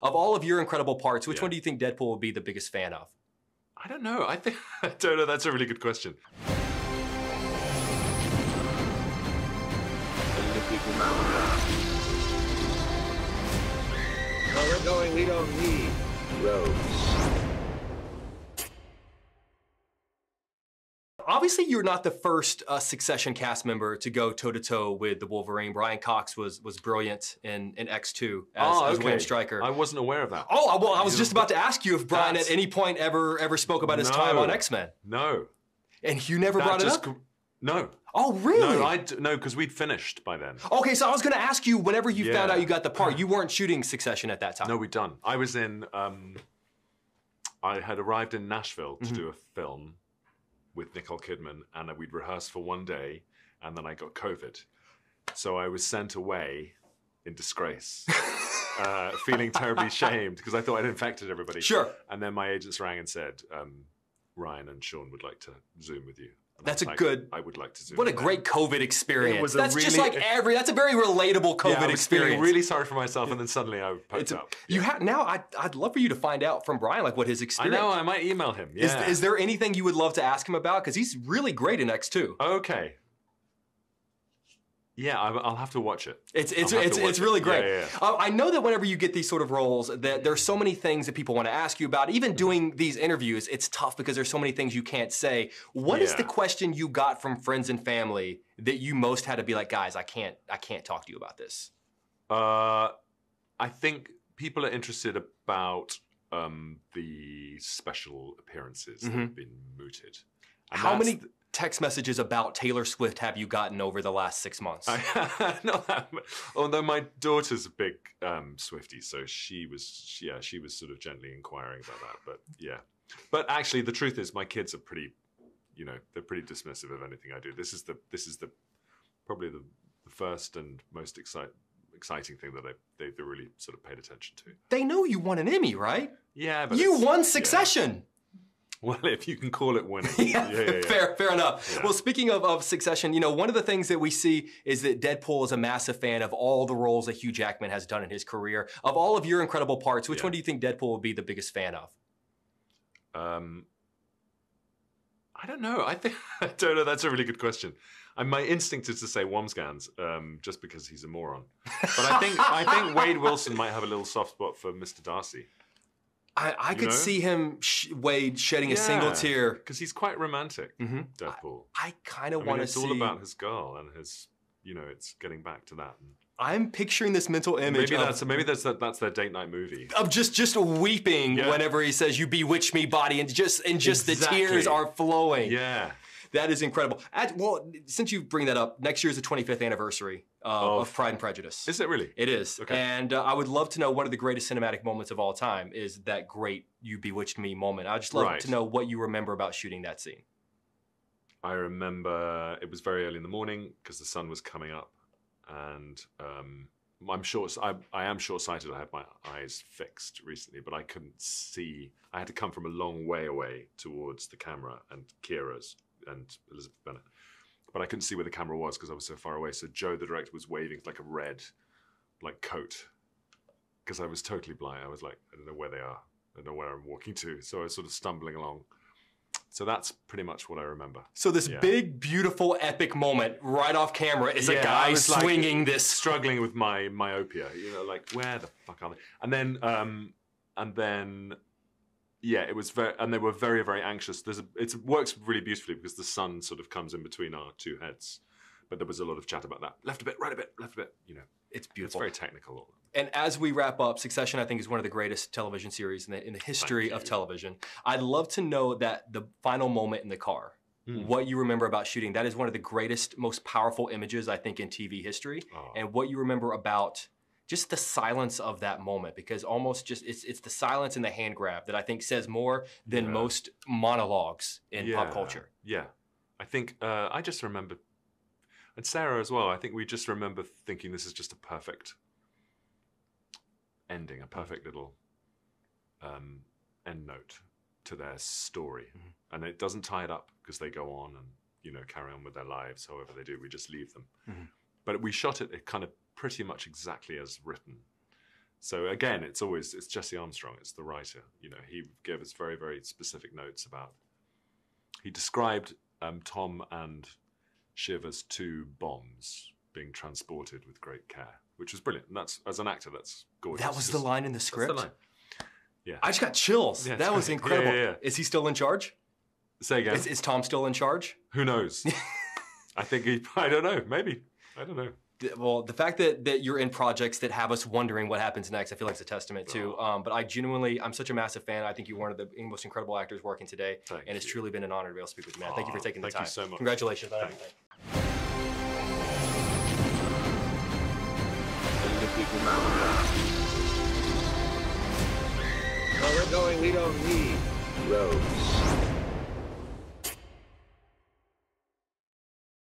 Of all of your incredible parts, which Yeah. one do you think Deadpool will be the biggest fan of? I don't know. I don't know. That's a really good question. Where we're going, we don't need roads. Obviously, you're not the first Succession cast member to go toe-to-toe with the Wolverine. Brian Cox was brilliant in X2 as Wayne Stryker. I wasn't aware of that. Oh, well, I was just about to ask you if Brian at any point ever spoke about his time on X-Men. No. And you never brought it up? No. Oh, really? No, because we'd finished by then. Okay, so I was going to ask you, whenever you found out you got the part, you weren't shooting Succession at that time. No, we'd done. I was in, I had arrived in Nashville to do a film with Nicole Kidman, and we'd rehearsed for one day, and then I got COVID. So I was sent away in disgrace, feeling terribly shamed because I thought I'd infected everybody. Sure. And then my agents rang and said, Ryan and Sean would like to Zoom with you. And that's I would like to Zoom. What a great COVID experience. It was that's just like that's a very relatable COVID experience. Feeling really sorry for myself, and then suddenly I poked up. Now I'd love for you to find out from Brian like what his experience. I know, I might email him. Yeah. Is there anything you would love to ask him about? Because he's really great in X2. Okay. Yeah, I'll have to watch it. It's really great. Yeah. I know that whenever you get these sort of roles, that there's so many things that people want to ask you about. Even doing these interviews, it's tough because there's so many things you can't say. What is the question you got from friends and family that you most had to be like, guys, I can't talk to you about this? I think people are interested about the special appearances that have been mooted. And how many text messages about Taylor Swift have you gotten over the last 6 months? Not that much. Although my daughter's a big Swiftie, so she was sort of gently inquiring about that. But yeah, but actually, the truth is, my kids are pretty, they're pretty dismissive of anything I do. This is probably the first and most exciting thing that they really sort of paid attention to. They know you won an Emmy, right? Yeah, but you won Succession. Yeah. Well, if you can call it winning. Yeah. Fair enough. Yeah. Well, speaking of Succession, one of the things that we see is that Deadpool is a massive fan of all the roles that Hugh Jackman has done in his career. Of all of your incredible parts, which one do you think Deadpool will be the biggest fan of? I don't know. I don't know. That's a really good question. My instinct is to say Wamsgans, just because he's a moron. But I think Wade Wilson might have a little soft spot for Mr. Darcy. I could see him, Wade, shedding a single tear. Because he's quite romantic, Deadpool. I kind of want to see... It's all about his girl and his, it's getting back to that. I'm picturing this mental image maybe that's their date night movie. Of just weeping whenever he says, "You bewitch me, body," and just the tears are flowing. Yeah. That is incredible. Well, since you bring that up, next year is the 25th anniversary of Pride and Prejudice. Is it really? It is. Okay. And I would love to know, one of the greatest cinematic moments of all time is that great "You Bewitched Me" moment. I'd just love to know what you remember about shooting that scene. I remember it was very early in the morning because the sun was coming up, and I am short-sighted. I had my eyes fixed recently, but I couldn't see. I had to come from a long way away towards the camera and Kira's and Elizabeth Bennet, but I couldn't see where the camera was because I was so far away. So Joe, the director, was waving like a red, coat, because I was totally blind. I was like, I don't know where they are. I don't know where I'm walking to. So I was sort of stumbling along. So that's pretty much what I remember. So this big, beautiful, epic moment right off camera is a guy swinging this, struggling with my myopia. Where the fuck are they? And then. Yeah, it was and they were very, very anxious. It works really beautifully because the sun sort of comes in between our two heads. But there was a lot of chat about that. Left a bit, right a bit, left a bit, It's beautiful. It's very technical. And as we wrap up, Succession, I think, is one of the greatest television series in the history of television. I'd love to know that the final moment in the car, what you remember about shooting. That is one of the greatest, most powerful images, I think, in TV history. And what you remember about just the silence of that moment, because almost just it's the silence and the hand grab that I think says more than most monologues in pop culture. Yeah, I think I just remember, and Sarah as well, I think we just remember thinking this is just a perfect ending, a perfect little end note to their story. And it doesn't tie it up because they go on and, carry on with their lives, however they do, we just leave them. But we shot it kind of pretty much exactly as written. So again, it's Jesse Armstrong. It's the writer. You know, he gave us very, very specific notes about. He described Tom and Shiv as two bombs being transported with great care, which was brilliant. And that's, as an actor, that's gorgeous. That was the line in the script? That's the line. Yeah. I just got chills. Yeah, that was great. incredible. Yeah. Is he still in charge? Say again. Is Tom still in charge? Who knows? I think I don't know. Maybe. I don't know. Well, the fact that you're in projects that have us wondering what happens next, I feel like it's a testament to. But I'm such a massive fan. I think you're one of the most incredible actors working today. And it's truly been an honor to be able to speak with you, man. Thank you for taking the time. Thank you so much. Congratulations on everything. Where we're going, we don't need roads.